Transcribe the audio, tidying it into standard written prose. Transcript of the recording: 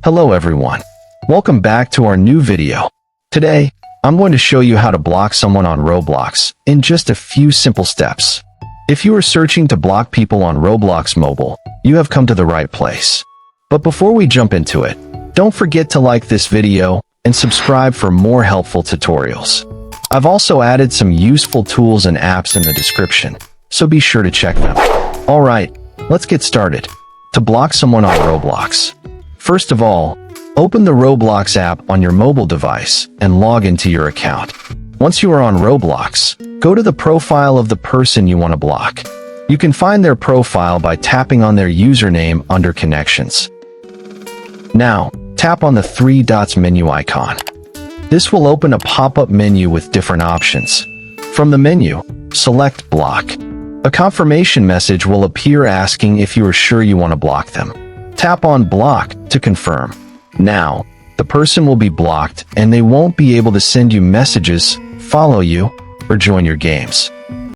Hello everyone. Welcome back to our new video. Today, I'm going to show you how to block someone on Roblox in just a few simple steps. If you are searching to block people on Roblox mobile, you have come to the right place. But before we jump into it, don't forget to like this video and subscribe for more helpful tutorials. I've also added some useful tools and apps in the description, so be sure to check them. Alright, let's get started. To block someone on Roblox, first of all, open the Roblox app on your mobile device and log into your account. Once you are on Roblox, go to the profile of the person you want to block. You can find their profile by tapping on their username under Connections. Now, tap on the three dots menu icon. This will open a pop-up menu with different options. From the menu, select Block. A confirmation message will appear asking if you are sure you want to block them. Tap on Block to confirm. Now, the person will be blocked and they won't be able to send you messages, follow you, or join your games.